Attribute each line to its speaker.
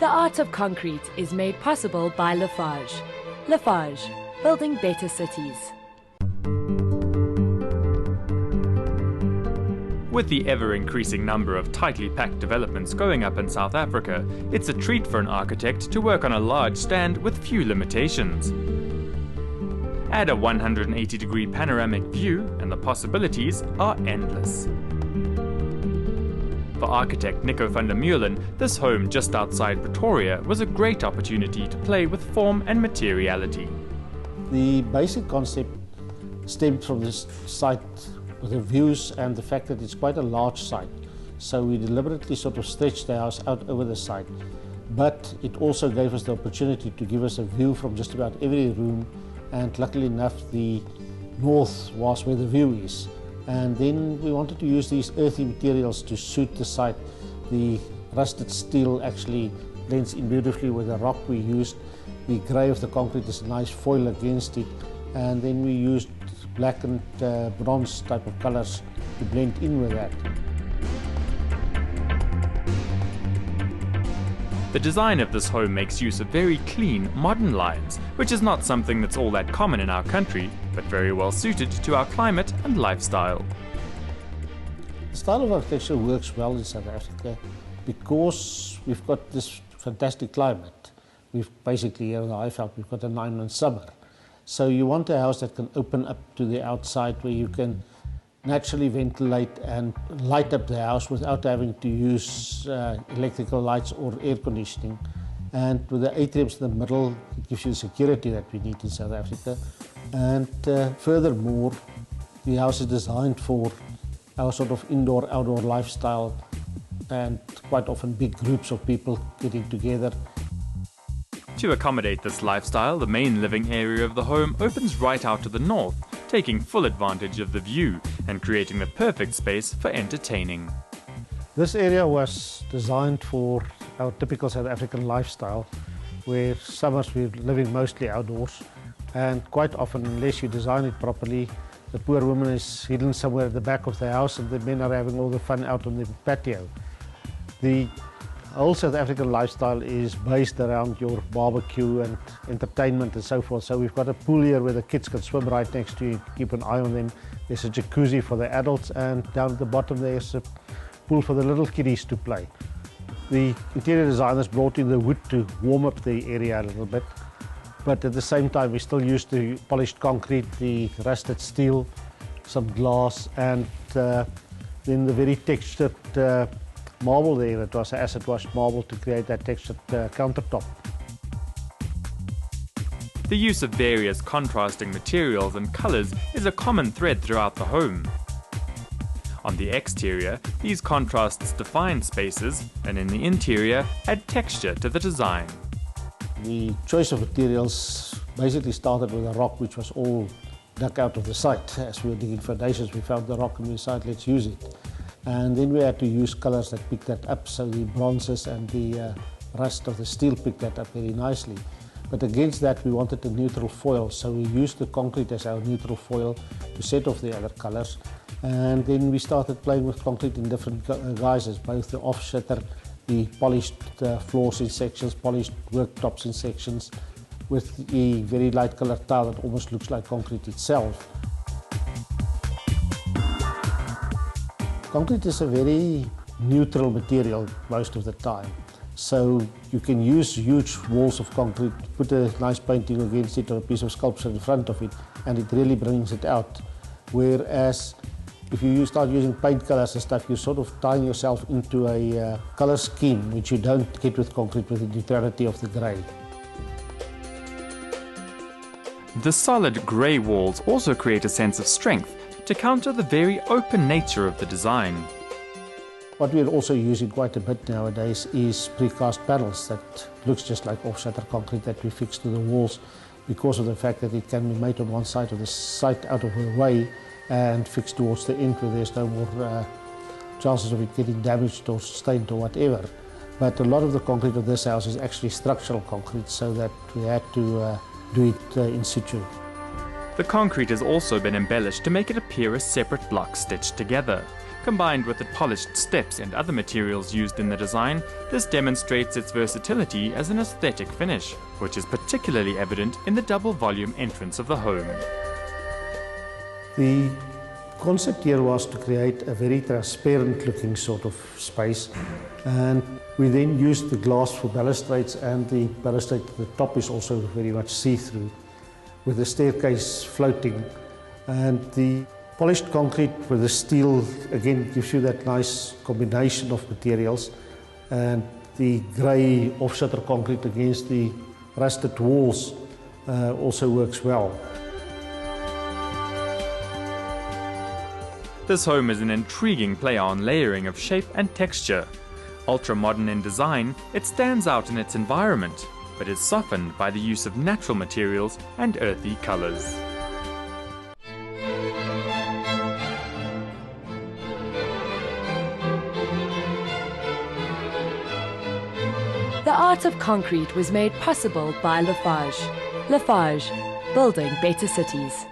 Speaker 1: The art of concrete is made possible by Lafarge. Lafarge, building better cities.
Speaker 2: With the ever-increasing number of tightly packed developments going up in South Africa, it's a treat for an architect to work on a large stand with few limitations. Add a 180-degree panoramic view and the possibilities are endless. For architect Nico van der Meulen, this home just outside Pretoria was a great opportunity to play with form and materiality.
Speaker 3: The basic concept stemmed from this site with the views and the fact that it's quite a large site. So we deliberately sort of stretched the house out over the site. But it also gave us the opportunity to give us a view from just about every room, and luckily enough the north was where the view is. And then we wanted to use these earthy materials to suit the site. The rusted steel actually blends in beautifully with the rock we used. The grey of the concrete is a nice foil against it. And then we used black and bronze type of colors to blend in with that.
Speaker 2: The design of this home makes use of very clean, modern lines, which is not something that's all that common in our country, but very well suited to our climate and lifestyle.
Speaker 3: The style of architecture works well in South Africa because we've got this fantastic climate. We've basically, here in the Highveld, we've got a 9-month summer. So you want a house that can open up to the outside, where you can naturally ventilate and light up the house without having to use electrical lights or air conditioning. And with the atriums in the middle, it gives you the security that we need in South Africa. And furthermore, the house is designed for our sort of indoor-outdoor lifestyle, and quite often big groups of people getting together.
Speaker 2: To accommodate this lifestyle, the main living area of the home opens right out to the north, taking full advantage of the view and creating the perfect space for entertaining.
Speaker 3: This area was designed for our typical South African lifestyle, where summers we're living mostly outdoors, and quite often, unless you design it properly, the poor woman is hidden somewhere at the back of the house and the men are having all the fun out on the patio. The whole South African lifestyle is based around your barbecue and entertainment and so forth. So we've got a pool here where the kids can swim right next to you, keep an eye on them. There's a jacuzzi for the adults, and down at the bottom there's a pool for the little kiddies to play. The interior designers brought in the wood to warm up the area a little bit, but at the same time we still used the polished concrete, the rusted steel, some glass, and then the very textured marble there. It was acid wash marble to create that textured countertop.
Speaker 2: The use of various contrasting materials and colors is a common thread throughout the home. On the exterior, these contrasts define spaces, and in the interior, add texture to the design.
Speaker 3: The choice of materials basically started with a rock which was all dug out of the site. As we were digging foundations, we found the rock and we decided, let's use it. And then we had to use colors that picked that up, so the bronzes and the rust of the steel picked that up very nicely. But against that we wanted a neutral foil, so we used the concrete as our neutral foil to set off the other colors. And then we started playing with concrete in different guises, both the offshutter, the polished floors in sections, polished worktops in sections, with a very light colored tile that almost looks like concrete itself. Concrete is a very neutral material most of the time. So you can use huge walls of concrete, put a nice painting against it or a piece of sculpture in front of it, and it really brings it out. Whereas if you start using paint colors and stuff, you're sort of tying yourself into a color scheme which you don't get with concrete, with the neutrality of the grey.
Speaker 2: The solid grey walls also create a sense of strength to counter the very open nature of the design.
Speaker 3: What we're also using quite a bit nowadays is precast panels that looks just like off-shutter concrete that we fix to the walls, because of the fact that it can be made on one side of the site out of the way and fixed towards the end where there's no more chances of it getting damaged or stained or whatever. But a lot of the concrete of this house is actually structural concrete, so that we had to do it in situ.
Speaker 2: The concrete has also been embellished to make it appear as separate blocks stitched together. Combined with the polished steps and other materials used in the design, this demonstrates its versatility as an aesthetic finish, which is particularly evident in the double-volume entrance of the home.
Speaker 3: The concept here was to create a very transparent looking sort of space, and we then used the glass for balustrades, and the balustrade at the top is also very much see-through with the staircase floating, and the polished concrete with the steel again gives you that nice combination of materials, and the grey off-shutter concrete against the rusted walls also works well.
Speaker 2: This home is an intriguing play on layering of shape and texture. Ultra-modern in design, it stands out in its environment, but is softened by the use of natural materials and earthy colours.
Speaker 1: The art of concrete was made possible by Lafarge. Lafarge, building better cities.